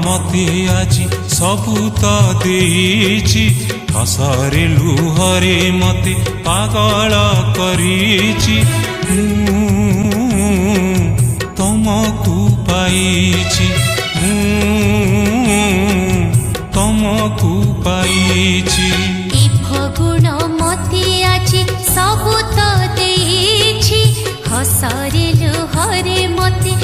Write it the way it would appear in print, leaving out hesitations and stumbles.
मते आजी सबू तो देइछि हसरे लुहरे मते पागल करिछि तुमको पाइछि तुमको पाइछि फगुण मते आछि सबू तो देइछि हसरे लुहरे मते